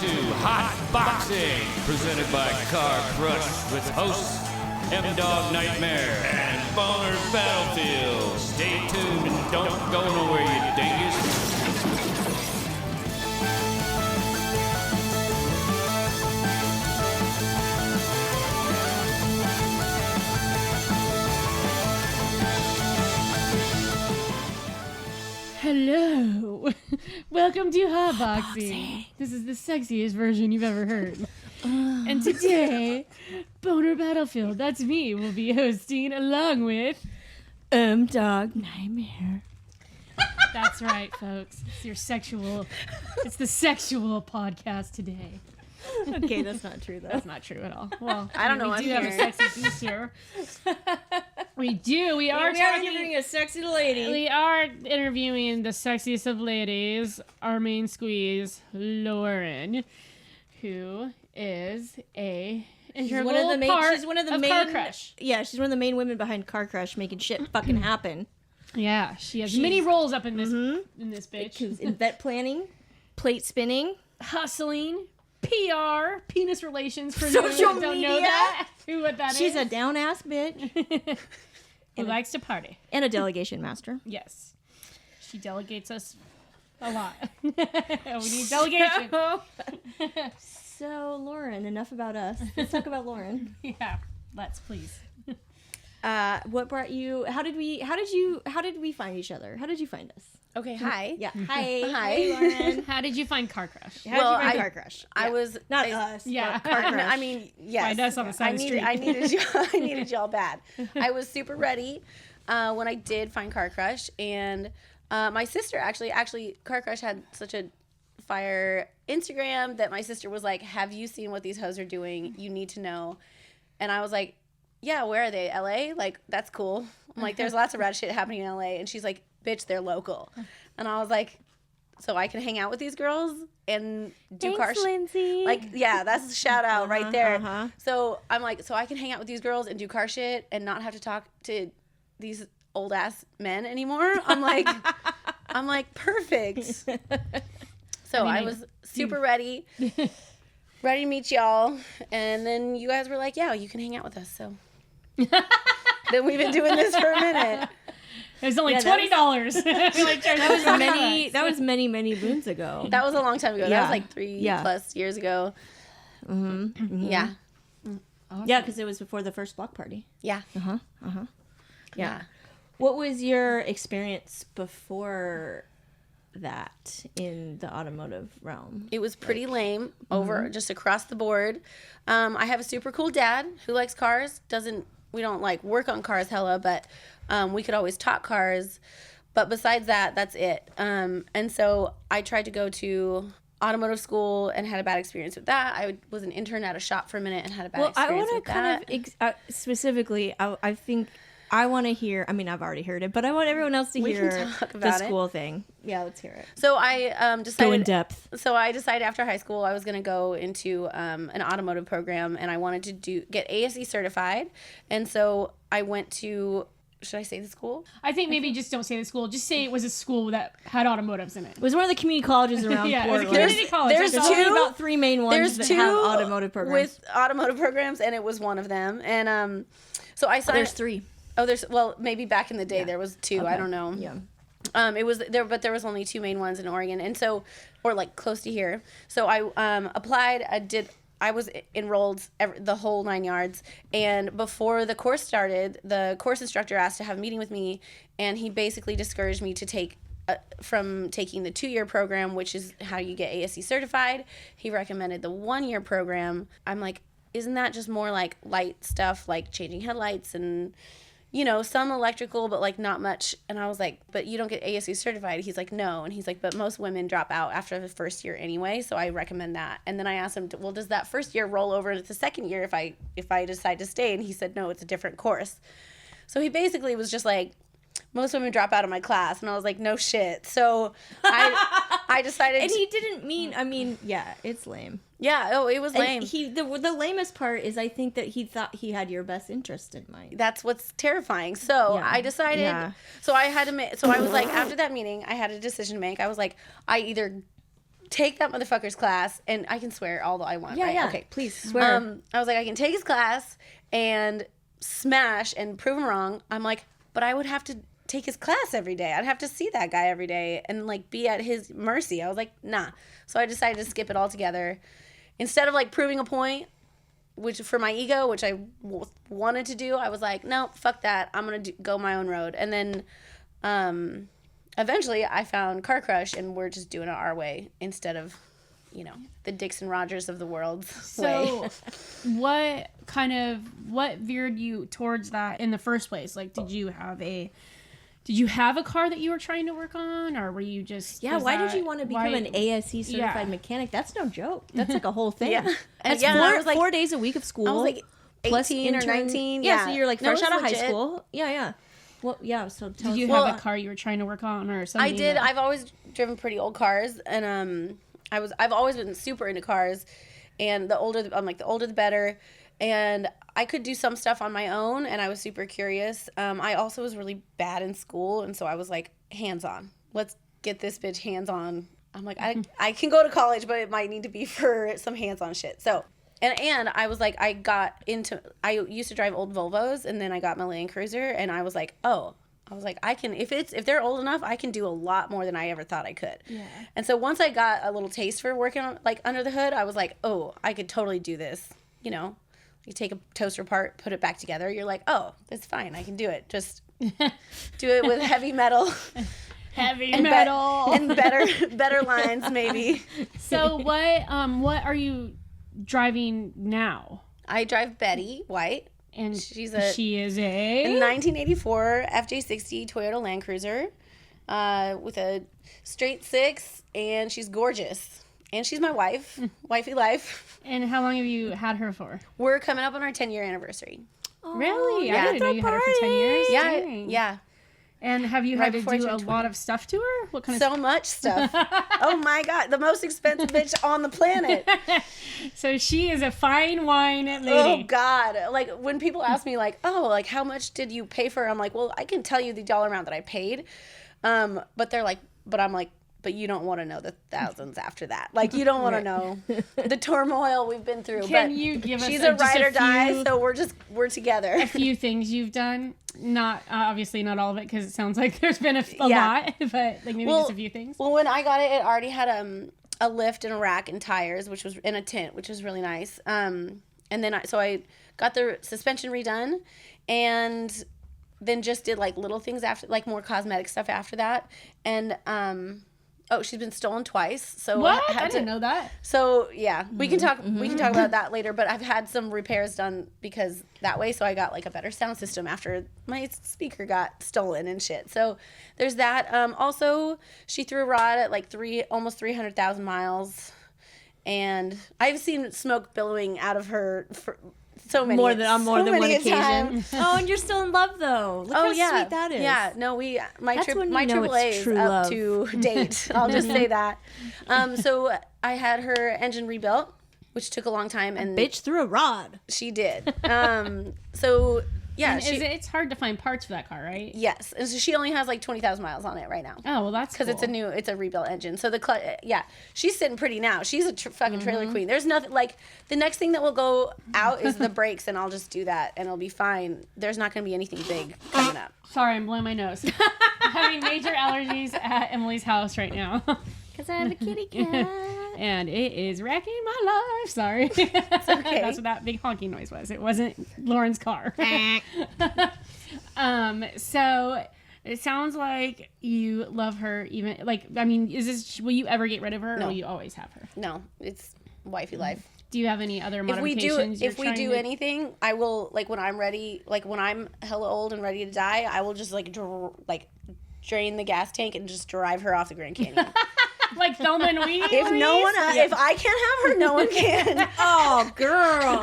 Hotboxing, presented by Car Krush, with hosts M-Dog Nightmare and Boner's Battlefield. Stay tuned and don't go nowhere, you dingus. Hello. Welcome to Hotboxing. This is the sexiest version you've ever heard. And today, Boner Battlefield, that's me, will be hosting along with Dog Nightmare. That's right, folks. It's the sexual podcast today. Okay, that's not true, though. That's not true at all. Well, I don't know. We do have a sexy beast here. We do. We are interviewing a sexy lady. We are interviewing the sexiest of ladies, our main squeeze, Lauren, who is a integral part she's one of the of main Car Krush. Yeah, she's one of the main women behind Car Krush, making shit fucking happen. Yeah, she's many roles up in this bitch. Event planning, plate spinning, Hustling, PR, penis relations for social those who don't media. know that. What that She's is. a down ass bitch Who likes to party. and a delegation master. Yes. She delegates us a lot. We need delegation. So, Lauren, enough about us. Let's talk about Lauren. Yeah, let's please. What brought you? How did we find each other? How did you find us? Okay, hi. Yeah. Hi. Hi. Lauren. How did you find Car Krush? How did you find Car Krush? I was Not us. Yeah. but Car Krush. I mean, yes. Find us on the side of the street. I needed you. I needed y'all bad. I was super ready when I did find Car Krush, and my sister actually Car Krush had such a fire Instagram that my sister was like, "Have you seen what these hoes are doing? You need to know." And I was like, "Yeah, where are they? LA? Like, that's cool." I'm like, "There's lots of rad shit happening in LA," and she's like, "Bitch, they're local." And I was like, so I can hang out with these girls and do car shit. Lindsay. Like, yeah, that's a shout out right there. Uh-huh. So I'm like, so I can hang out with these girls and do car shit and not have to talk to these old ass men anymore. I'm like, perfect. So I was super ready to meet y'all. And then you guys were like, yeah, you can hang out with us. So then we've been doing this for a minute. It was only $20. That was many moons ago. That was a long time ago. Yeah. That was like 3 plus years ago. Mm-hmm. Mm-hmm. Yeah. Awesome. Yeah, because it was before the first block party. Yeah. Yeah. What was your experience before that in the automotive realm? It was pretty lame just across the board. I have a super cool dad who likes cars. We don't like work on cars hella, but we could always talk cars. But besides that, that's it. And so I tried to go to automotive school and had a bad experience with that. I was an intern at a shop for a minute and had a bad experience with that. Well, I want to kind of specifically, I think I want to hear, I mean, I've already heard it, but I want everyone else to hear the school thing. Yeah, let's hear it. So I decided... Go in depth. So I decided after high school I was going to go into an automotive program, and I wanted to get ASE certified. And so I went to... Should I say the school? I think maybe just don't say the school. Just say it was a school that had automotives in it. It was one of the community colleges around yeah, Portland. It was a community college. There's only about 3 main ones that have automotive programs. With automotive programs, and it was one of them. And so I signed... There's 3. Oh, well, maybe back in the day there was 2. Okay. I don't know. Yeah. It was there, but there was only 2 main ones in Oregon, and so, or like close to here. So I applied. I was enrolled the whole 9 yards, and before the course started, the course instructor asked to have a meeting with me, and he basically discouraged me to from taking the 2-year program, which is how you get ASE certified. He recommended the 1-year program. I'm like, isn't that just more like light stuff, like changing headlights and, you know, some electrical, but like not much. And I was like, but you don't get ASE certified. He's like, no. And he's like, but most women drop out after the first year anyway, so I recommend that. And then I asked him, well, does that first year roll over into the second year if I decide to stay? And he said, no, it's a different course. So he basically was just like, most women drop out of my class. And I was like, no shit. So I decided. And he didn't mean, I mean, yeah, it's lame. Yeah, oh, it was lame. And the lamest part is I think that he thought he had your best interest in mind. That's what's terrifying. So yeah. I decided, so I was like, after that meeting, I had a decision to make. I was like, I either take that motherfucker's class, and I can swear all that I want. Yeah, right? yeah. Okay, Please swear. I was like, I can take his class and smash and prove him wrong. I'm like, but I would have to take his class every day. I'd have to see that guy every day and like be at his mercy. I was like, nah. So I decided to skip it altogether. Instead of like proving a point, which for my ego, which I wanted to do, I was like, no, fuck that. I'm going to go my own road. And then eventually I found Car Krush, and we're just doing it our way instead of, you know, the Dixon Rogers of the world's way. So what veered you towards that in the first place? Like, did you have a car that you were trying to work on, or were you just... Yeah, why did you want to become an ASE certified mechanic? That's no joke. That's like a whole thing. Yeah. That's I was like, 4 days a week of school. I was like 18 or 19. Yeah, so you're like fresh out of high legit. school. Yeah, yeah. Well, yeah, so tell Did us. you have a car you were trying to work on or something? I did. I've always driven pretty old cars, and I've always been super into cars, and the older the better. And I could do some stuff on my own, and I was super curious. I also was really bad in school, and so I was like, hands-on. Let's get this bitch hands-on. I'm like, I can go to college, but it might need to be for some hands-on shit. So, and I was like, I used to drive old Volvos, and then I got my Land Cruiser, and I was like, I can, if they're old enough, I can do a lot more than I ever thought I could. Yeah. And so once I got a little taste for working on, like, under the hood, I was like, oh, I could totally do this, you know. You take a toaster apart, put it back together. You're like, oh, it's fine. I can do it. Just do it with heavy metal. Heavy metal. And better lines, maybe. So what are you driving now? I drive Betty White. And she is a 1984 FJ60 Toyota Land Cruiser with a straight six, and she's gorgeous. And she's my wife, wifey life. And how long have you had her for? We're coming up on our 10-year anniversary. Oh, really? Yeah. I didn't know you had her for 10 years. Yeah, Dang. yeah. And have you had to do a lot of stuff to her? What kind of so much stuff? Oh my God, the most expensive bitch on the planet. So she is a fine wine lady. Oh God, like when people ask me like, oh, like how much did you pay for her? I'm like, well, I can tell you the dollar amount that I paid, but they're like, but I'm like, but you don't want to know the thousands after that. Like, you don't want to know the turmoil we've been through. Can you give us she's a ride or die, so we're together. A few things you've done. Not, obviously not all of it, because it sounds like there's been a lot, but like maybe just a few things. Well, when I got it, it already had a lift and a rack and tires, which was in a tent, which was really nice. And then I got the suspension redone, and then just did like little things after, like more cosmetic stuff after that. And she's been stolen twice. So what? I didn't know that. So yeah, we can talk about that later. But I've had some repairs done because that way. So I got like a better sound system after my speaker got stolen and shit. So there's that. Also, she threw a rod at like almost 300,000 miles, and I've seen smoke billowing out of her for so many more than one occasion. Time. Oh, and you're still in love though. Look how sweet that is. Yeah, no, my AAA is true up love. to date. I'll just say that. So I had her engine rebuilt, which took a long time, and bitch threw a rod. She did. So yeah, and it's hard to find parts for that car, right? Yes, and so she only has like 20,000 miles on it right now. Oh well, that's because cool. it's a rebuilt engine. So she's sitting pretty now. She's a fucking trailer queen. There's nothing like the next thing that will go out is the brakes, and I'll just do that, and it'll be fine. There's not going to be anything big coming up. Sorry, I'm blowing my nose. I'm having major allergies at Emily's house right now. Because I have a kitty cat. And it is wrecking my life. Sorry. It's okay. That's what that big honking noise was. It wasn't Lauren's car. So it sounds like you love her even, like, I mean, will you ever get rid of her, or will you always have her? No, it's wifey life. Do you have any other modifications? If we do anything, I will, like, when I'm ready, like, when I'm hella old and ready to die, I will just, like, drain the gas tank and just drive her off the Grand Canyon. Like Thelma and Louise? If I can't have her, no one can. Oh, girl.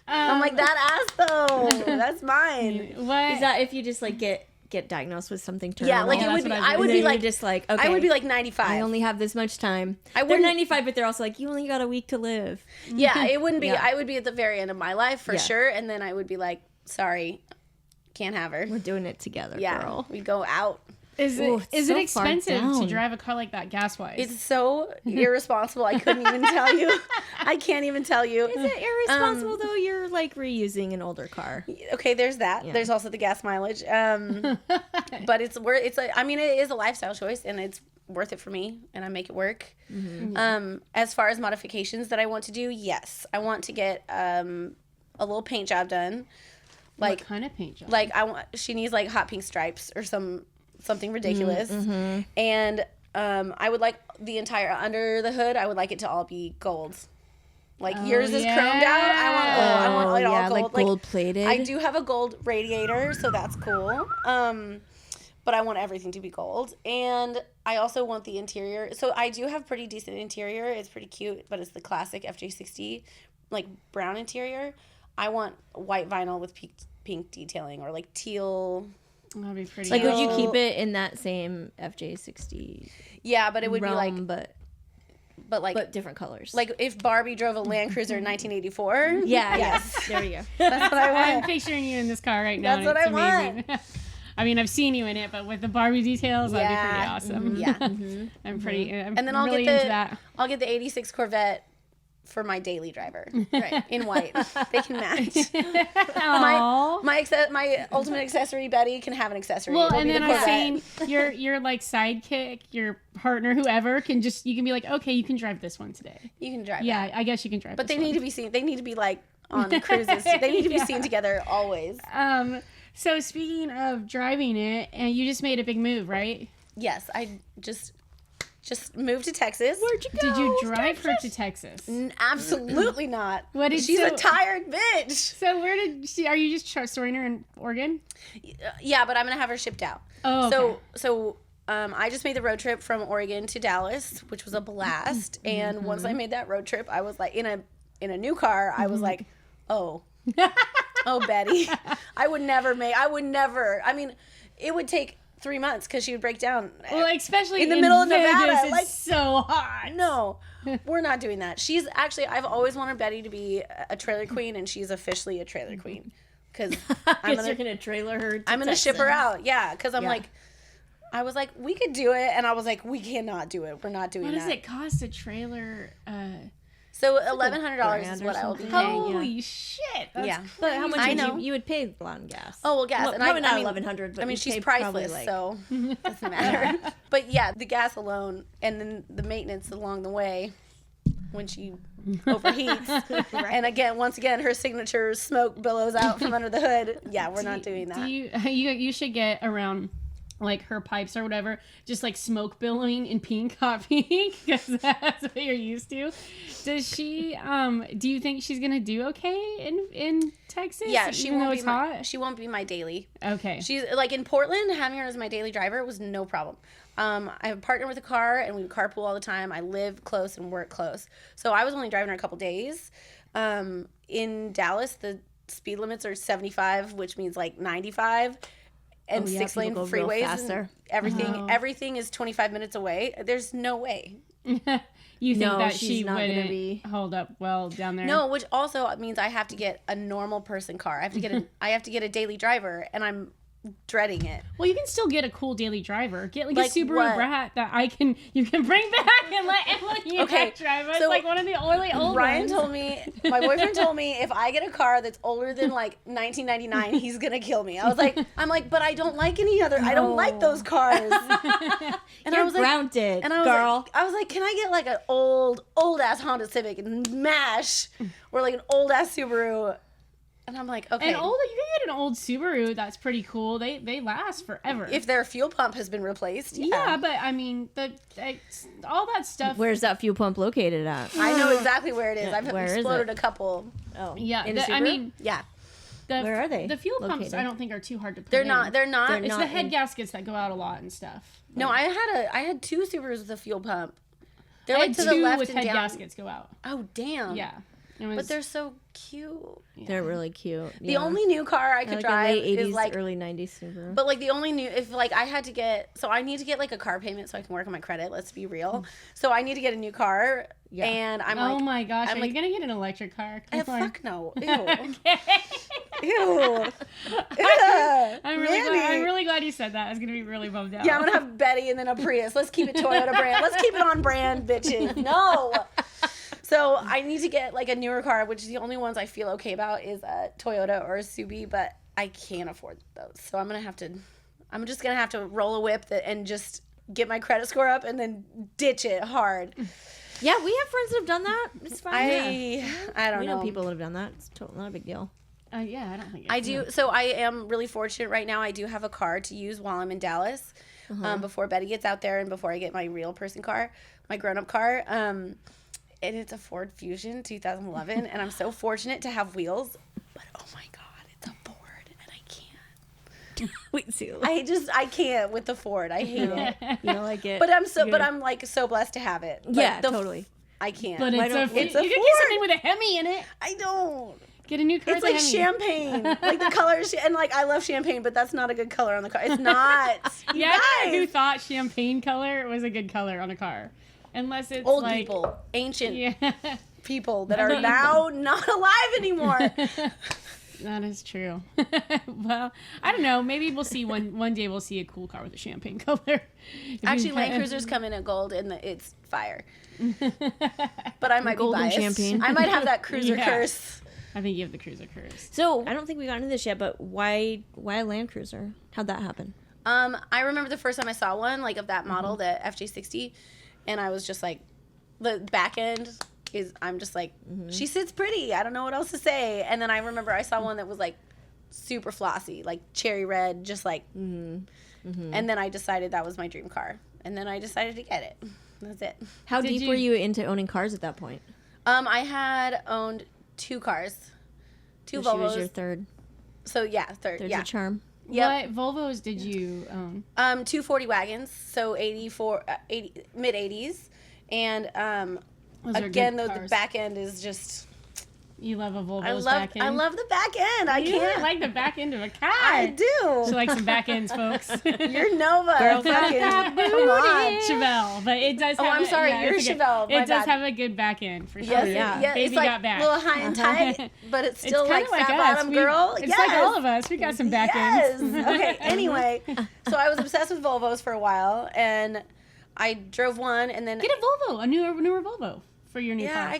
I'm like, that ass, though. That's mine. What? Is that if you just, like, get diagnosed with something terminal? Yeah, like, I would be like, just like, okay. I would be like 95. I only have this much time. They're 95, but they're also like, you only got a week to live. Yeah, it wouldn't be. Yeah. I would be at the very end of my life for sure, and then I would be like, sorry, can't have her. We're doing it together, yeah, girl. we go out. Is Ooh, it it's so it far expensive to down. drive a car like that gas wise? It's so irresponsible. I couldn't even tell you. I can't even tell you. Is it irresponsible though? You're like reusing an older car. Okay, there's that. Yeah. There's also the gas mileage. But I mean, it is a lifestyle choice, and it's worth it for me, and I make it work. As far as modifications that I want to do, yes, I want to get a little paint job done. Like what kind of paint job? Like she needs like hot pink stripes or something ridiculous, and I would like the entire under the hood. I would like it to all be gold. Like yours is chromed out. I want it all gold. like gold plated. I do have a gold radiator, so that's cool. But I want everything to be gold, and I also want the interior. So I do have pretty decent interior. It's pretty cute, but it's the classic FJ60, like brown interior. I want white vinyl with pink detailing, or like teal. That'd be pretty. Like, would you So- keep it in that same FJ60 Yeah, but it would realm, be like, but different colors? like if Barbie drove a Land Cruiser in 1984. yeah, Yes. there you go. That's what I I'm want. picturing you in this car right now. That's what and it's I amazing. I mean, I've seen you in it, but with the Barbie details, that'd be pretty Yeah. awesome. Yeah. I'm pretty. I'm And then I'll really get into the that. I'll get the 86 Corvette for my daily driver. Right. In white. They can match. Aw. My ultimate accessory, Betty, can have an accessory. Well, It'll and be then the I'm Corvette. saying your like sidekick, your partner, whoever you can be like, okay, you can drive this one today. You can drive Yeah, that. I guess you can drive. But this they need to be seen. They need to be like on cruises. They need to be Yeah. seen together always. So speaking of driving it, and you just made a big move, right? Yes, I just moved to Texas. Where'd you go? Did you drive her to Texas? Absolutely not. What did- She's so- a tired bitch. So where did she? Are you just storing her in Oregon? Yeah, but I'm gonna have her shipped out. Oh, okay. So I just made the road trip from Oregon to Dallas, which was a blast. And once I made that road trip, I was like in a new car. I was like, oh, Betty, I would never. I mean, it would take 3 months because she would break down. Well, especially in the middle of Vegas, Nevada, it's like- so hot. No, we're not doing that. She's actually, I've always wanted Betty to be a trailer queen, and she's officially a trailer queen. Because You're gonna trailer her. I'm gonna ship her out. Yeah, because I'm Yeah. like, I was like, we could do it, and I was like, we cannot do it. We're not doing What that. does it cost a trailer? So $1,100 is $1,000 what or I will be something. paying. Holy shit! That's Yeah. But how much I would know. you would pay a lot on gas? Oh well, gas, Well, and probably not I mean, 1,100, but I mean, you'd she's pay probably, priceless, like- so doesn't matter. But yeah, the gas alone, and then the maintenance along the way when she overheats, and once again, her signature smoke billows out from under the hood. Yeah, we're not doing that. Do you should get around like her pipes or whatever, just like smoke billowing in pink, hot pink, because that's what you're used to. Does she? Do you think she's gonna do okay in Texas? Yeah, she even though won't it's be my, hot. she won't be my daily. Okay. She's like in Portland, having her as my daily driver was no problem. I have a partner with a car, and we carpool all the time. I live close and work close, so I was only driving her a couple days. In Dallas, the speed limits are 75, which means like 95, and Oh, yeah, 6-lane people go real freeways. fast And there. everything is 25 minutes away. There's no way. You think No, that she's she not gonna wouldn't be- hold up well down there? No, which also means I have to get a normal person car. I have to get a daily driver, and I'm dreading it. Well, you can still get a cool daily driver. Get like Like a Subaru what? Brat that you can bring back and let Emily Okay, drive. It's so like one of the early old Ryan ones. told me, my boyfriend told me, if I get a car that's older than like 1999, he's gonna kill me. I'm like, but I don't like any other. I don't like those cars. And You're I was like, grounded, and I was girl. like, can I get like an old ass Honda Civic and mash, or like an old ass Subaru? And I'm like, okay. You can get an old Subaru that's pretty cool. They last forever. If their fuel pump has been replaced, yeah, but I mean all that stuff. Where's that fuel pump located at? I know exactly where it is. I've Where is exploded it? a couple. Oh, Yeah, in a I Subaru? mean, Yeah, where are they The fuel pumps located? I don't think are too hard to put they're in. not. They're It's not the head in- gaskets that go out a lot and stuff. No, I had 2 Subarus with a fuel pump. They're I like had to the two left with and head down. gaskets go out. Oh damn. Yeah, it was, But they're so cute. They're really cute. The only new car I could like drive a late 80s, is like, early 90s Subaru. but like the only new, if like I had to get, so I need to get like a car payment so I can work on my credit. Let's be real. So I need to get a new car, and I'm oh like, my gosh, I'm are like, you gonna get an electric car? Come on. fuck no. Ew. Ew. I'm really glad you said that. I was gonna be really bummed out. Yeah, I'm gonna have Betty and then a Prius. Let's keep it Toyota brand. Let's keep it on brand, bitches. No. So I need to get like a newer car, which is the only ones I feel okay about is a Toyota or a Subi, but I can't afford those. So I'm just gonna have to roll a whip and just get my credit score up and then ditch it hard. Yeah, we have friends that have done that. It's fine. I don't know. We know people that have done that. It's totally not a big deal. Yeah, I don't think I do. So I am really fortunate right now. I do have a car to use while I'm in Dallas, before Betty gets out there and before I get my real person car, my grown-up car. And it's a Ford Fusion 2011, and I'm so fortunate to have wheels. But oh my God, it's a Ford, and I can't. Wait, see. I can't with the Ford. I hate it. You don't like it. But I'm like so blessed to have it. But yeah, totally. I can't. But it's a you Ford. can Get something with a Hemi in it. I don't. Get a new car. It's like champagne. Like the colors, and like I love champagne, but that's not a good color on the car. It's not. Yeah, I don't know who thought champagne color was a good color on a car, unless it's old like, people, ancient yeah, people that are now not alive anymore. that is true. Well, I don't know. Maybe we'll see one day. We'll see a cool car with a champagne color. Actually, Land Cruisers come in at gold, and it's fire. But I might Gold be and biased. champagne. I might have that cruiser curse. I think you have the cruiser curse. So I don't think we got into this yet, but why Land Cruiser? How'd that happen? I remember the first time I saw one, like of that model, the FJ60, and I was just like, the back end is, I'm just like, she sits pretty. I don't know what else to say. And then I remember I saw one that was like super flossy, like cherry red, just like, and then I decided that was my dream car. And then I decided to get it. That's it. How deep were you into owning cars at that point? I had owned 2 cars, 2 So Volvos. she was your third. So yeah, third. There's yeah. a charm. Yep. What Volvos did you own? 240 wagons, so 80 mid 80s, and Those are again, good the cars. back end is just. You love a Volvo's back end. I love the back end. I You can't. like the back end of a car. I do. She likes some back ends, folks. You're Nova. Girl, Fucking, that come on. Chevelle, but it does. Oh, have I'm sorry, you're it's a good- Chevelle, my It does bad. have a good back end for sure. Yes, yeah. It's Baby like got back. a little high and tight, but it's still It's like kinda fat us. bottom We- girl. It's yes. like all of us. We got some back Yes. ends. Okay. Anyway, so I was obsessed with Volvos for a while, and I drove one, and then Get a Volvo, a newer Volvo for your new car.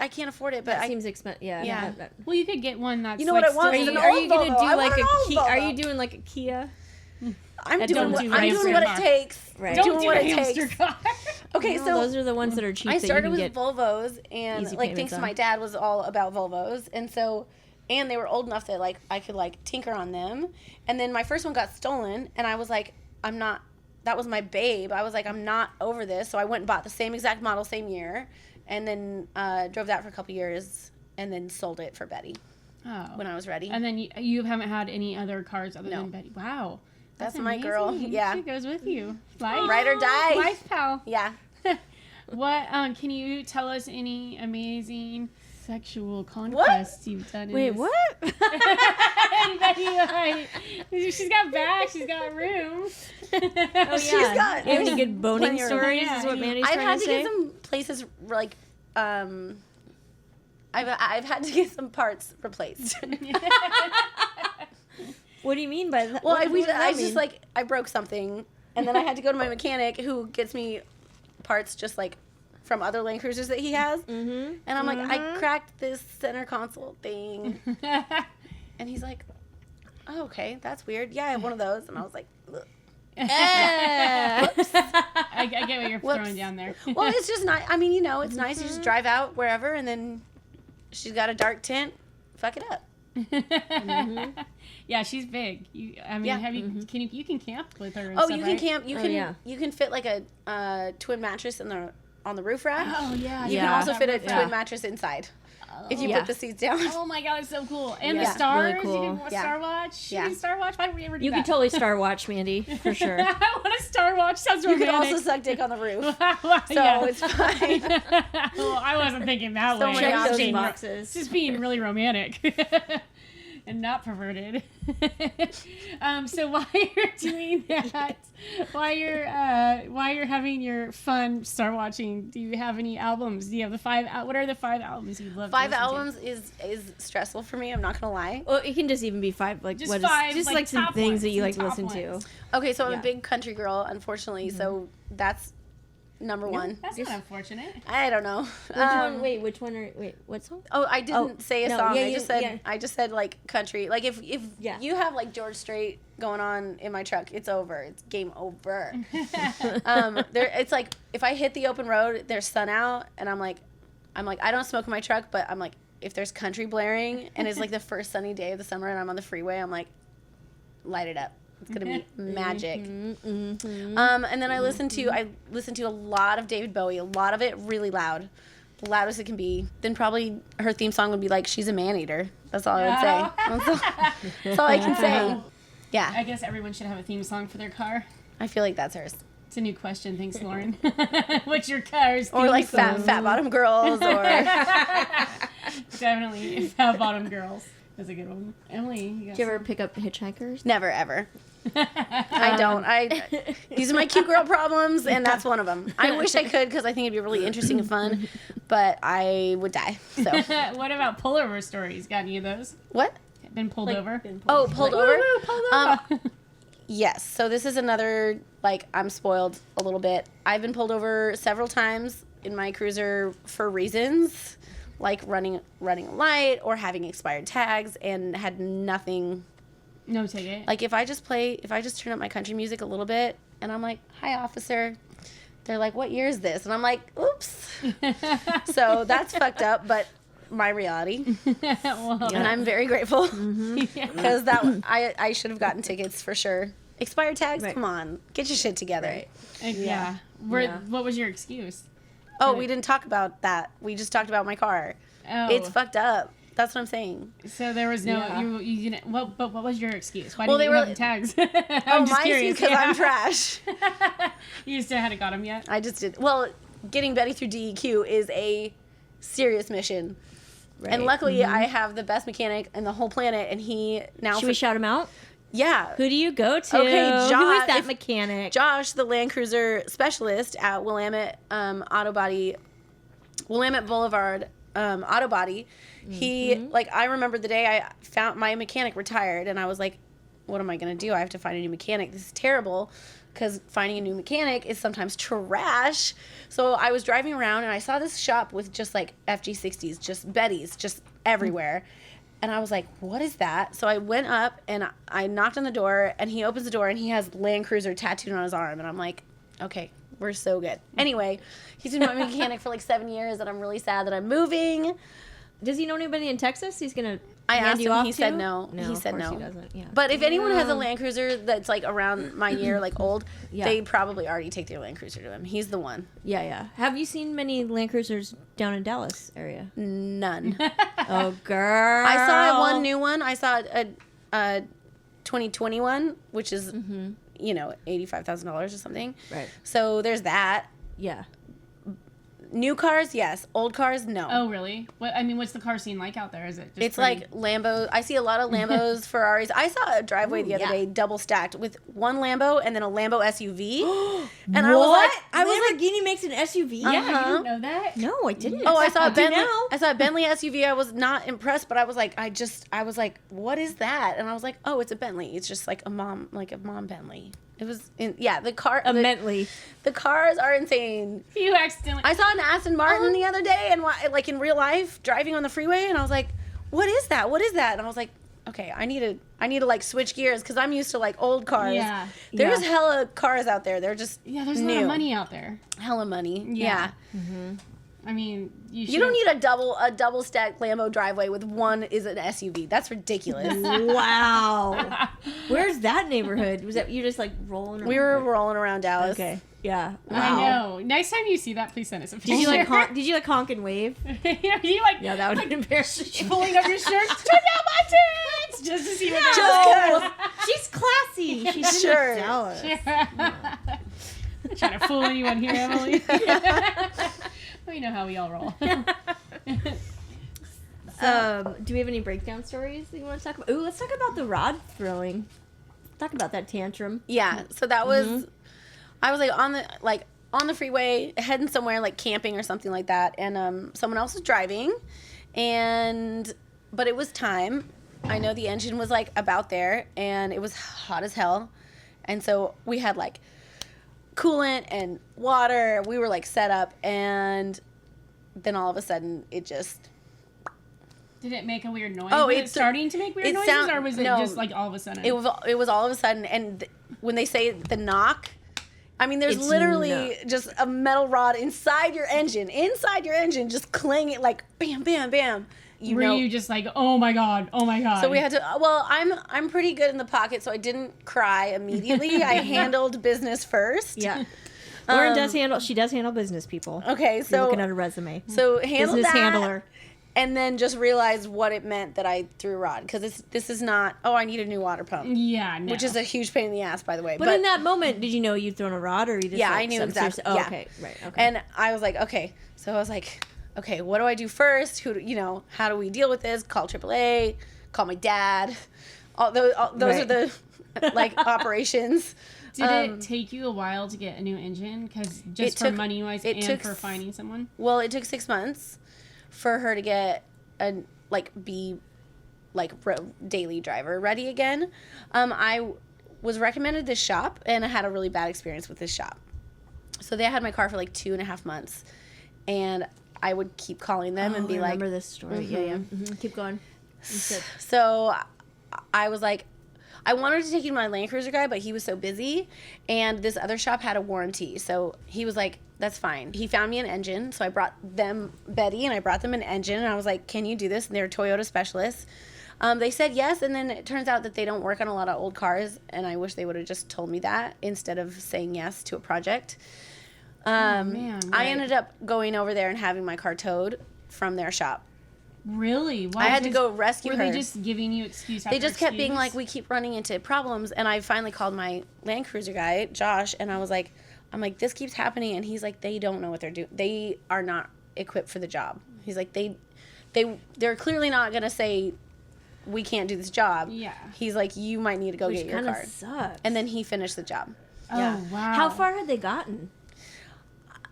I can't afford it, but That seems expensive. Yeah. Yeah. Well, you could get one that's. You know like what I want? still- An Are old you gonna Volvo. do I like want an a old Kia? Are Volvo. you doing like a Kia? I'm Don't doing do what hamster it car. takes. Right. Don't Doing do what a it hamster takes. car. Okay, No, so those are the ones that are cheap. I that you started can with get. Volvos, and easy like payments thanks to on. my dad was all about Volvos, and so, and they were old enough that like I could like tinker on them, and then my first one got stolen, and I was like, I'm not. That was my babe. I was like, I'm not over this, so I went and bought the same exact model, same year, and then drove that for a couple years, and then sold it for Betty Oh. when I was ready. And then you haven't had any other cars other No. than Betty. Wow. That's my girl. amazing. Yeah. She goes with you. Life. Ride or die. Life, pal. Yeah. What can you tell us any amazing sexual conquests you've done in Wait, this? what? And Betty, like, she's got back, she's got room. Oh, yeah. She's got- You have any good boning Plenty of room. stories? Yeah, Is what yeah. Mandy's I've trying had to to say. get some places like I've had to get some parts replaced. What do you mean by that? Well, What does that I mean? just like I broke something, and then I had to go to my mechanic who gets me parts just like from other Land Cruisers that he has, and I'm like, I cracked this center console thing, and he's like, oh, okay, that's weird. Yeah, I have one of those, and I was like, ugh. I get what you're Whoops. throwing down there. Well, it's just not. I mean, you know, it's nice. You just drive out wherever, and then she's got a dark tint. Fuck it up. Yeah, she's big. I mean, Yeah. have you? Can you can camp with her? And Oh, stuff, you can right? camp. You Oh, can yeah. you can fit like a twin mattress on the roof rack. Oh yeah. You Yeah. can also fit a Yeah. twin mattress inside if you Yeah. put the seats down. Oh my god, it's so cool. And Yeah. the stars. Really cool. You can Yeah. Star Watch. Yeah. You can Star Watch. Why don't we ever do You that? can totally Star Watch, Mandy, for sure. I want a Star Watch. Sounds You romantic. can also suck dick on the roof. So Yeah. it's fine. Well, I wasn't thinking that So way. many I was Check those being- boxes. Just being really romantic. and not perverted. So while you're doing that, while you're having your fun Star watching, do you have any albums? Do you have the 5? What are the 5 albums you'd love? 5 to listen albums is stressful for me. I'm not gonna lie. Well, it can just even be 5. Like Just what 5, just like, like some top things ones, that you some like to top listen ones. to. Okay, so I'm Yeah. a big country girl, unfortunately. So that's number one. That's not unfortunate. I don't know. Which one are what song? Oh, I didn't say a no, song. yeah, I just said like country. Like if Yeah. you have like George Strait going on in my truck, it's over. It's game over. It's like if I hit the open road, there's sun out, and I'm like I don't smoke in my truck, but I'm like if there's country blaring and it's like the first sunny day of the summer and I'm on the freeway, I'm like light it up. It's gonna be magic. And then I listen to a lot of David Bowie, a lot of it really loud, loud as it can be. Then probably her theme song would be like "She's a Man Eater." That's all I would say. That's all I can say. Yeah, I guess everyone should have a theme song for their car. I feel like that's hers. It's a new question. Thanks, Lauren. What's your car's theme Or like song? fat bottom girls, or Definitely Fat Bottom Girls. That's a good one. Emily, you got Do you ever pick up hitchhikers? never ever. I don't. These are my cute girl problems, and that's one of them. I wish I could because I think it'd be really interesting and fun, but I would die. So What about pullover stories? Got any of those? what? Been pulled over? Oh, pulled over. Woo, pulled over. Yes. So this is another, like, I'm spoiled a little bit. I've been pulled over several times in my cruiser for reasons like running a light or having expired tags, and had nothing. No ticket. Like if I just turn up my country music a little bit and I'm like, "Hi, officer." They're like, "What year is this?" And I'm like, "Oops." So that's fucked up, but my reality. Well, And I'm very grateful because I should have gotten tickets for sure. Expired tags, Right. come on, get your shit together. Right. yeah. What was your excuse? Oh, we didn't talk about that. We just talked about my car. Oh, It's fucked up. That's what I'm saying. so there was no Yeah. you didn't. What was your excuse? Why Well, didn't they you were- have the tags? Oh, I'm just my curious. because I'm trash. You still hadn't got them yet. I just did. Well, getting Betty through DEQ is a serious mission. Right. And luckily, I have the best mechanic in the whole planet, and he now. Should we shout him out? Yeah. Who do you go to? Okay, Who is Josh- that if- mechanic? Josh, the Land Cruiser specialist at Willamette Willamette Boulevard Auto Body. He, like, I remember the day I found my mechanic retired, and I was like, what am I going to do? I have to find a new mechanic. This is terrible, because finding a new mechanic is sometimes trash. So I was driving around, and I saw this shop with just, like, FG60s, just Bettys, just everywhere. And I was like, what is that? So I went up, and I knocked on the door, and he opens the door, and he has Land Cruiser tattooed on his arm. And I'm like, okay, we're so good. Anyway, he's been my mechanic for like 7 years, and I'm really sad that I'm moving. Does he know anybody in Texas? He's gonna. I hand asked you him, off he to? said no. No, He said of course no. He doesn't. Yeah. But if anyone has a Land Cruiser that's like around my year, like old, Yeah. they probably already take their Land Cruiser to him. He's the one. Yeah. Have you seen many Land Cruisers down in Dallas area? None. Oh, girl. I saw one new one. I saw a 2021, which is, $85,000 or something. Right. So there's that. Yeah. New cars, yes. Old cars, no. Oh, really? What's the car scene like out there? Is it just It's pretty- like Lambo. I see a lot of Lambos, Ferraris. I saw a driveway the other yeah. day, double stacked, with one Lambo and then a Lambo SUV. And What? I was like, Lamborghini makes an SUV. Yeah, you Uh-huh. didn't know that? No, I didn't. oh, I saw a do Bentley. now. I saw a Bentley SUV. I was not impressed, but I was like, what is that? And I was like, oh, it's a Bentley. It's just like a mom Bentley. It was, the car. A the, Bentley. the cars are insane. You accidentally. I saw an Aston Martin the other day, and like in real life, driving on the freeway, and I was like, "What is that? What is that?" And I was like, "Okay, I need to like switch gears because I'm used to like old cars. Yeah. There's Yeah. hella cars out there. They're just there's new. a lot of money out there. Hella money. Yeah. Yeah. I mean, You don't need a double stacked Lambo driveway with one is an SUV. That's ridiculous. Wow. Where's that neighborhood? Was that you just like rolling around? We were rolling around Dallas. Okay. Yeah. I Wow. know. Next time you see that, please send us a picture. Did you like honk and wave? you like Yeah, that would have been embarrassing. pulling up your shirt, check out my tits, just to see what they're Just doing. She's classy. She's Sure. in Dallas. Trying to fool anyone here, Emily. We know how we all roll. Do we have any breakdown stories that you want to talk about? Ooh, let's talk about the rod throwing. Talk about that tantrum. Yeah. So that was, I was on the freeway heading somewhere like camping or something like that, and someone else was driving, but it was time. I know the engine was like about there, and it was hot as hell, and so we had like coolant and water. We were like set up, and then all of a sudden it just. Did it make a weird noise? Oh, was it's it starting to make weird noises, or was it just like all of a sudden? It was all of a sudden, and when they say the knock, I mean, there's literally just a metal rod inside your engine, just clanging like bam, bam, bam. You just like, oh my god. So we had to. Well, I'm pretty good in the pocket, so I didn't cry immediately. I handled business first. Yeah. Lauren does handle. She does handle business people. Okay, so you're looking at a resume. So handle business that. handler. And then just realized what it meant that I threw a rod. Because this is not, I need a new water pump. Yeah, no. Which is a huge pain in the ass, by the way. But in that moment, did you know you'd thrown a rod, or you just I knew exactly. Oh, yeah. okay, right, okay. And I was like, okay. So I was like, okay, what do I do first? How do we deal with this? Call AAA, call my dad. All those are the like operations. Did it take you a while to get a new engine? Because just for money-wise and for finding someone? Well, it took 6 months for her to get be daily driver ready again. I was recommended this shop, and I had a really bad experience with this shop. So they had my car for like 2.5 months, and I would keep calling them and be like, I remember this story. Mm-hmm. Yeah. Mm-hmm. Keep going. So I was like, I wanted to take him to my Land Cruiser guy, but he was so busy, and this other shop had a warranty. So he was like, that's fine. He found me an engine, so I brought them Betty, and I brought them an engine, and I was like, can you do this? And they're Toyota specialists. They said yes, and then it turns out that they don't work on a lot of old cars, and I wish they would have just told me that instead of saying yes to a project. I ended up going over there and having my car towed from their shop. Really? I had to go rescue her. Were they just giving you excuse after They just kept excuse? being like, we keep running into problems, and I finally called my Land Cruiser guy, Josh, and I was like, this keeps happening, and he's like, they don't know what they're doing. They are not equipped for the job. He's like, they're clearly not gonna say we can't do this job. Yeah. He's like, you might need to go get your car. Which kind of sucks. And then he finished the job. Oh, yeah. wow. How far had they gotten?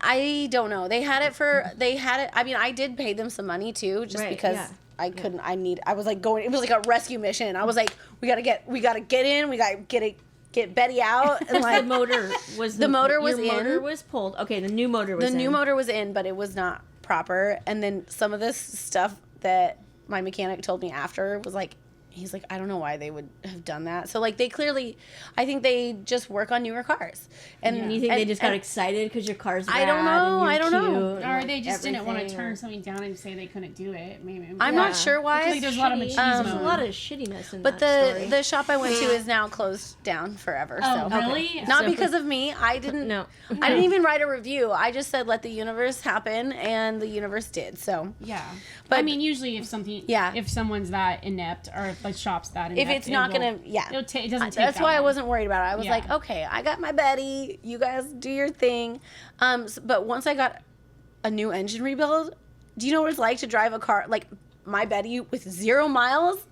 I don't know. They had it. I mean, I did pay them some money too, just because I couldn't. I was like going. It was like a rescue mission. I was like, we gotta get in. We gotta get Betty out. And like The motor was motor was pulled. Okay, the new motor was in. The new motor was in, but it was not proper. And then some of this stuff that my mechanic told me after was like, he's like, I don't know why they would have done that. So like, I think they just work on newer cars. And you think they just got excited because your car's rad I don't know. Or they just didn't want to turn something down and say they couldn't do it. Maybe. I'm not sure why. I feel like there's a lot of machismo. There's a lot of shittiness in but that story. the shop I went to is now closed down forever. Oh, so really? not because of me. I didn't. No. I didn't even write a review. I just said let the universe happen, and the universe did. So yeah. But I mean, usually if someone's that inept, or if the shop's that inept, if it's not gonna, it doesn't take. That's why long. I wasn't worried about it. I was like, okay, I got my Betty. You guys do your thing. But once I got a new engine rebuild, do you know what it's like to drive a car like my Betty with 0 miles?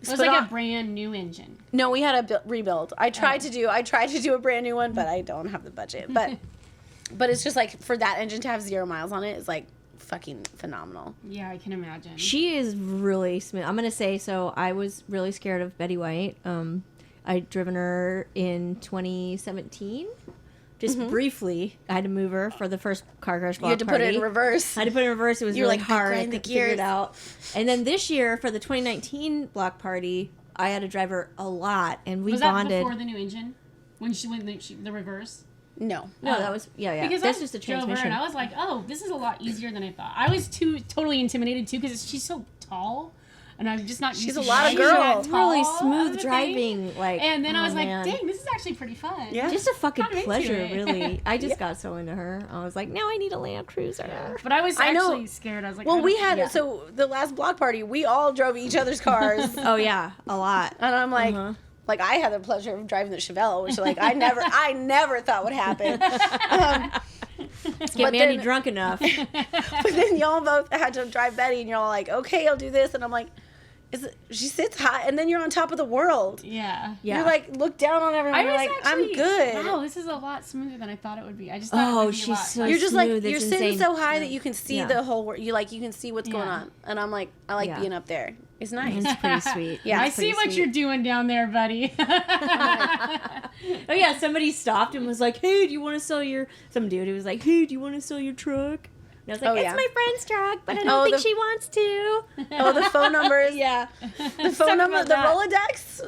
It was like a brand new engine. No, we had a rebuild. I tried to do a brand new one, but I don't have the budget. But it's just like for that engine to have 0 miles on it is like fucking phenomenal. Yeah, I can imagine. She is really smooth. I'm gonna say so. I was really scared of Betty White. I'd driven her in 2017. Just briefly, I had to move her for the first Car Krush block party. You had to put it in reverse. I had to put it in reverse. It was really hard. I grind the couldn't figure gears. it out. And then this year, for the 2019 block party, I had to drive her a lot, and we bonded. Was that before the new engine? When she went the reverse? No, that was Because that's I just a drove her transmission. and I was like, oh, this is a lot easier than I thought. I was totally intimidated too because she's so tall, and I'm just not. She's used a to lot of driving girl. that tall Really out of smooth the driving, thing. like. And then I was like, man. dang, this is actually pretty fun. Yeah. Just a fucking I'm into pleasure, it. really. I just got so into her. I was like, now I need a Land Cruiser. But I was I know. actually scared. I was like, Well, I we don't- had so the last block party, we all drove each other's cars, Oh yeah, a lot. and I'm like. Like I had the pleasure of driving the Chevelle, which like I never thought would happen. Get Mandy drunk enough. But then y'all both had to drive Betty, and you're all like, okay, I'll do this. And I'm like, she sits high, and then you're on top of the world. Yeah. You're like, look down on everyone. You're like, I'm good. Wow, this is a lot smoother than I thought it would be. I just thought it would be a lot. so You're just like, smooth, you're it's sitting insane. so high that you can see the whole world. You can see what's going Yeah. on. And I'm like, I like being up there. It's nice. It's pretty sweet. Yeah, I It's see pretty what sweet. you're doing down there, buddy. Oh yeah, somebody stopped and was like, "Hey, do you want to sell your?" Some dude who was like, "Hey, do you want to sell your truck?" And I was like, Oh, "It's yeah. my friend's truck, but I don't think she wants to." Oh, the phone numbers. Yeah, The phone number, about the that. Rolodex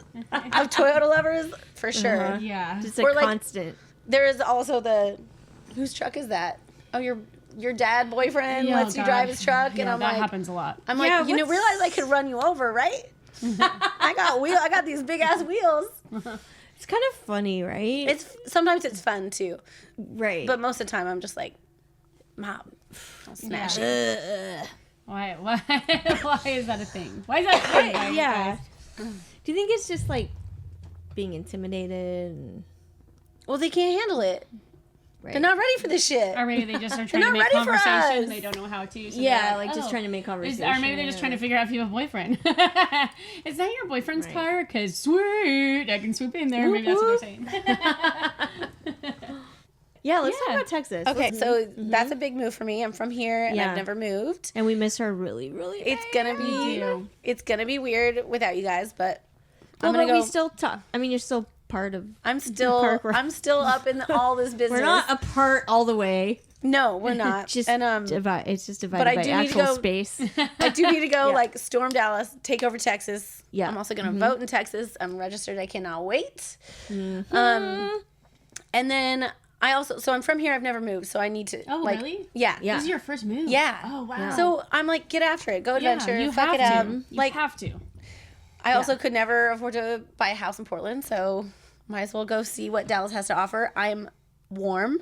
of Toyota lovers, for sure. Yeah. just a Or, like, constant. There is also whose truck is that? Oh, your dad boyfriend Yeah, lets you God. drive his truck, and Yeah, I'm that like, happens a lot. I'm Yeah, like, you what's- realize I could run you over, right? I got these big ass wheels. It's kind of funny, right? Sometimes it's fun too, right. but most of the time I'm just like, Mom, I'll smash Yeah. it. Why why is that a thing? Why is that a thing? Why- yeah. Do you think it's just like being intimidated? And, Well, they can't handle it. right. They're not ready for this shit. Or maybe they just are trying to not make ready for conversation. us. They don't know how to. So Yeah, they're like just "Oh." trying to make conversation. Or maybe they're just trying to figure out if you have a boyfriend. Is that your boyfriend's Right. car? Because sweet, I can swoop in there. Maybe that's what they're saying. Yeah, let's Yeah. talk about Texas. Okay, so that's a big move for me. I'm from here and Yeah. I've never moved. And we miss her really, really. It's gonna We do. be weird without you guys, but Well, I'm gonna but go. we still talk. I mean, you're still part of. I'm still Car Krush. I'm still up in all this business. We're not apart all the way. No, we're not. Just and it's just divided I by do need to actual go- space. I do need to go Yeah. like storm Dallas, take over Texas. Yeah. I'm also gonna vote in Texas. I'm registered. I cannot wait. Mm-hmm. And then I also I'm from here. I've never moved, so I need to. Oh, like, really? Yeah. Yeah. This is your first move. Yeah. Oh wow. Yeah. So I'm like, get after it. Go adventure. you fuck have it up. to. You Like have to. I also could never afford to buy a house in Portland, so might as well go see what Dallas has to offer. I'm warm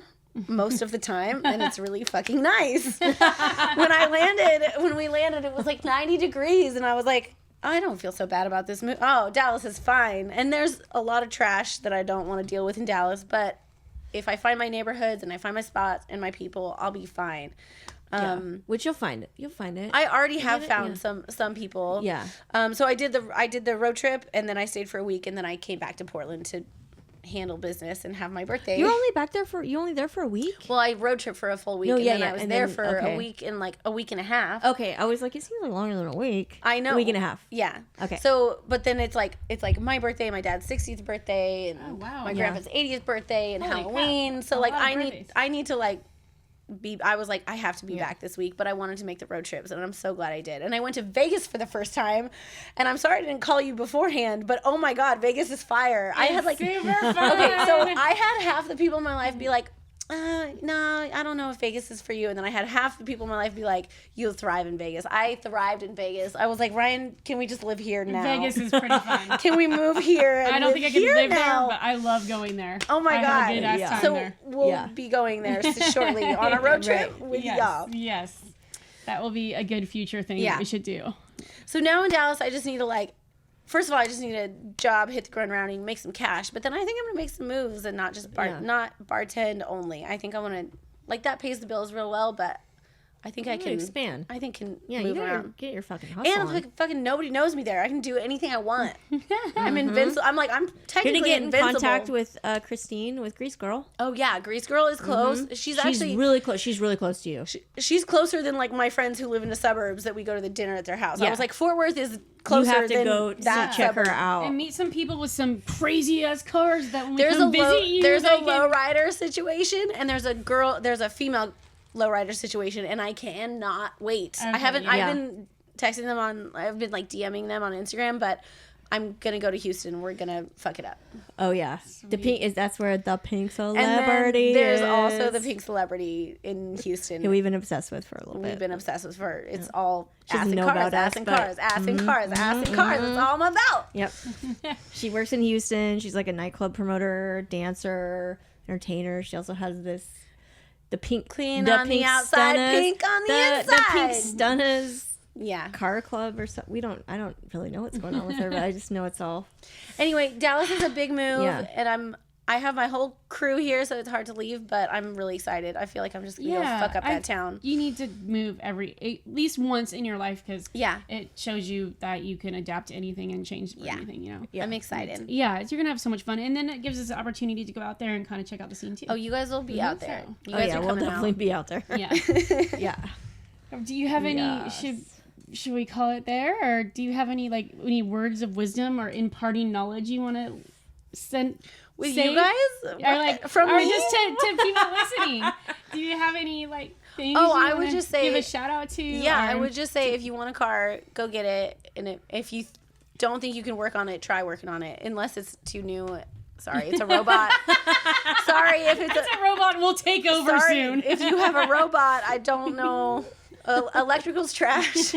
most of the time, and it's really fucking nice. When we landed, it was like 90 degrees, and I was like, I don't feel so bad about this move. Oh, Dallas is fine. And there's a lot of trash that I don't want to deal with in Dallas, but if I find my neighborhoods and I find my spots and my people, I'll be fine. Which you'll find it. You'll find it. I already have it? found Yeah. some people. Yeah. So I did the road trip, and then I stayed for a week, and then I came back to Portland to handle business and have my birthday. You're only back there you only there for a week? Well, I road trip for a full week, No, and yeah, then yeah, I was and there then- for okay. a week and like a week and a half. Okay, I was like, it seems like longer than a week. I know. A week and a half. Yeah. Okay. So, but then it's like my birthday, my dad's 60th birthday, and Oh, wow. my Yeah. grandpa's 80th birthday, and Holy crap. Halloween. So A like lot of I birthdays. need to like be. I was like, I have to be back this week, but I wanted to make the road trips, and I'm so glad I did. And I went to Vegas for the first time, and I'm sorry I didn't call you beforehand, but oh my god, Vegas is fire. I had like Super fun. okay, so I had half the people in my life be like, no, I don't know if Vegas is for you. And then I had half the people in my life be like, you'll thrive in Vegas. I thrived in Vegas. I was like, Ryan, can we just live here now? Vegas is pretty fun. Can we move here? And I don't think I can here live now? there, but I love going there. Oh my I god! have a good ass Yeah. time So there. we'll Yeah. be going there shortly on a road trip Right. with Yes, y'all. yes. That will be a good future thing Yeah. that we should do. So now in Dallas, I just need to first of all, I just need a job, hit the ground running, make some cash. But then I think I'm gonna make some moves and not just Yeah. not bartend only. I think I want to that pays the bills real well, but I think I You can expand. I think can Yeah, move you gotta around. get your fucking hustle And on. like, fucking nobody knows me there. I can do anything I want. I'm invincible. I'm You're technically gonna get in invincible. contact with Christine with Grease Girl. Oh yeah, Grease Girl is close. She's actually really close. She's really close to you. she's closer than like my friends who live in the suburbs that we go to the dinner at their house. I Yeah. was like, Fort Worth is closer You have to than go to that check her suburb. out. And meet some people with some crazy ass cars that when we There's a come visit you, there's they a can- low rider situation, and there's a female low rider situation, and I cannot wait. Okay, I've yeah. been texting them I've been like DMing them on Instagram, but I'm gonna go to Houston. We're gonna fuck it up. Oh yeah, the pink that's where the pink And then celebrity. there's is. also the pink celebrity in Houston. who we've been obsessed with for a little We've bit. been obsessed with her. It's all She ass doesn't and know cars, about ass us, and but- cars, ass and cars, ass and cars. That's all I'm about. Yep. She works in Houston. She's like a nightclub promoter, dancer, entertainer. She also has the pink Clean on the outside, pink on the The pink inside. Stunnas Yeah. car club or something. I don't really know what's going on with her, but I just know it's all. Anyway, Dallas is a big move, Yeah. and I have my whole crew here, so it's hard to leave, but I'm really excited. I feel like I'm just going to go fuck up that town. You need to move at least once in your life because Yeah. it shows you that you can adapt to anything and change for anything, you know? I'm excited. Yeah, you're going to have so much fun. And then it gives us the opportunity to go out there and kind of check out the scene, too. Oh, you guys will be out there. So- You guys are we'll coming definitely out. be out there. Yeah. Yeah. Do you have any, Yes. should we call it there? Or do you have any words of wisdom or imparting knowledge you want to send? With say? you guys? Or From or me? just to people listening. Do you have any things? Oh, you I would wanna just say- give a shout out to. Yeah, I or- would just say if you want a car, go get it. And if you don't think you can work on it, try working on it. Unless it's too new. Sorry, it's a robot. Sorry if it's a robot will take over sorry, soon. if you have a robot, I don't know. Electrical's trash.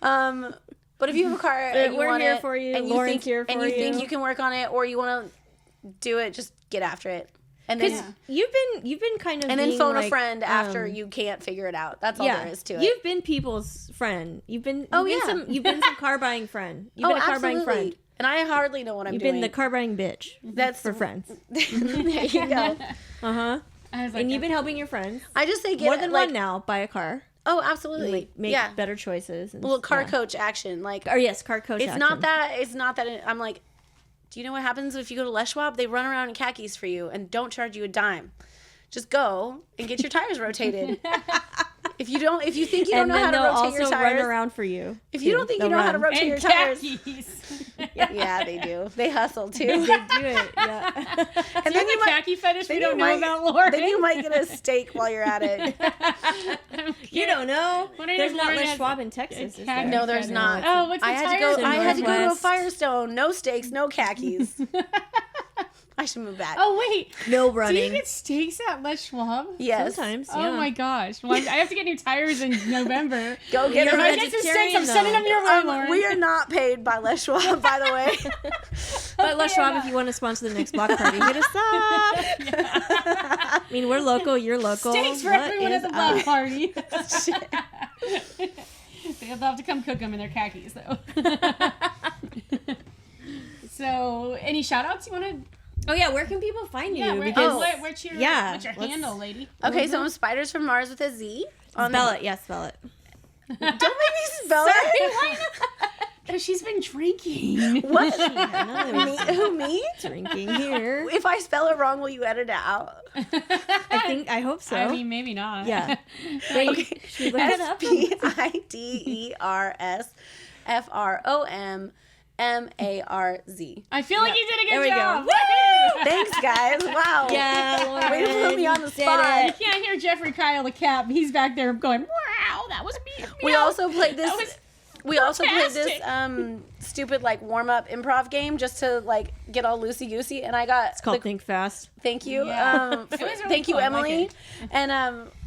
But if you have a car and you We're want here it, for you. and you Lauren's think, here and for you think you. you can work on it, or you want to do it, just get after it. And then You've been kind of and then being phone like, a friend after you can't figure it out. That's all there is to it. You've been people's friend. You've been you've been some car buying friend. You've been a car buying friend. And I hardly know what I'm You've doing. been the car buying bitch. That's for friends. there you go. Uh-huh. I was like, And you've been helping your friends. I just say get More than like, one now. Buy a car. Oh, absolutely. Make yeah. better choices. And, Well, car yeah. coach action. Like, Or yes, car coach it's action. not that. It's not that. I'm like, do you know what happens if you go to Les Schwab? They run around in khakis for you and don't charge you a dime. Just go and get your tires rotated. If you think you don't know how to rotate your also run tires, around for you. if you don't think you They'll know how to run. rotate your and tires, khakis. yeah, they do. They hustle too. They do it. Yeah. And Do you have a khaki fetish we then don't you know might- about, Lauren? Then you might get a steak while you're at it. You don't know. Wondering There's if not Lauren Les has Schwab in Texas. Is khaki there? No, there's not. Oh, what's the I had tires to go. in I had to go to a Northwest? Firestone. No steaks, no khakis. I should move back. Oh wait, No do you running. get steaks at Les Schwab? yes. Sometimes. Oh yeah. my gosh! Well, I have to get new tires in November. Go get You're If them. I get some steaks, I'm vegetarian, sending them though. your way, Lauren. We are not paid by Les Schwab, by the way. But Les Schwab, if you want to sponsor the next block party, hit us up. I mean, we're local. You're local. Steaks for What everyone is at the block up? party. They'll have to come cook them in their khakis, though. So, any shout outs you want to? Oh yeah, where can people find you? Yeah, what's your yeah, what's your let's- handle, lady? Okay, so I'm Spiders from Mars with a Z. Spell it. Yeah, spell it. Don't make me spell it. Because she's been drinking. What? None Me? of Who, me? drinking here. If I spell it wrong, will you edit it out? I hope so. I mean, maybe not. yeah. Wait, should we look it up? SPIDERSFROMMARZ. I feel like you did a good There we go. job. Woo! Thanks, guys. Wow. Yeah, Lauren. Way to put me on the did spot. You it. can't hear Jeffrey Kyle the Cap. He's back there going, wow, that was me. We also played this. That was We also played this fantastic. stupid like warm up improv game just to like get all loosey goosey, and I got It's called Think Fast. thank you, Yeah. It was really thank you, cool. I like Emily, it. and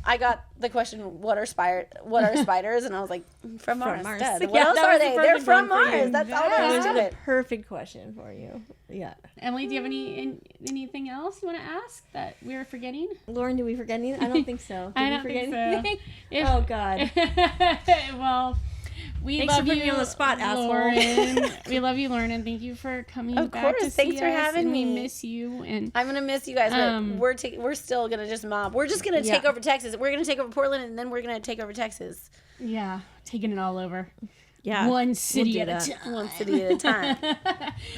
I got the question, what are spiders, and I was like, from Mars. Mars. Dad. What Yeah, else that are was the they? They're perfect from one for you. Mars. That's all Yeah. there That is was to the it. perfect question for you. Yeah. Emily, do you have anything else you want to ask that we were forgetting? Lauren, did we forget anything? I don't think so. Did I we don't forget think so. anything? If- Oh God. Well, we Thanks for love putting you me on the spot, asshole. Lauren. We love you, Lauren, and thank you for coming Of back course, to thanks see for us, having and we me. miss you. And I'm gonna miss you guys, but we're still gonna just mob. We're just gonna take Yeah. over Texas. We're gonna take over Portland, and then we're gonna take over Texas, yeah, taking it all over. Yeah. One city do at a that. time. one city at a time.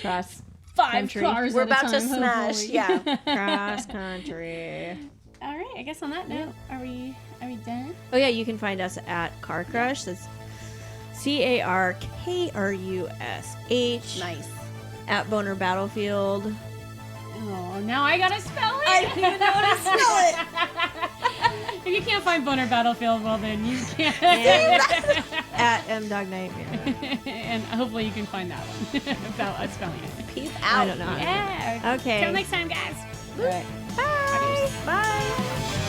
Cross 5 country. cars We're at a about to time, smash. hopefully. Yeah. cross country. All right, I guess on that note, are we done? Oh yeah, you can find us at Car Krush. That's CarKrush Nice. at Boner Battlefield. Oh, now I gotta spell it. I don't even know how to spell it. If you can't find Boner Battlefield, well then you can't. At MDogNightmare. And hopefully you can find that one without spelling it. Peace out. I don't know. Yeah. Okay. Till next time, guys. All right. Bye. Bye.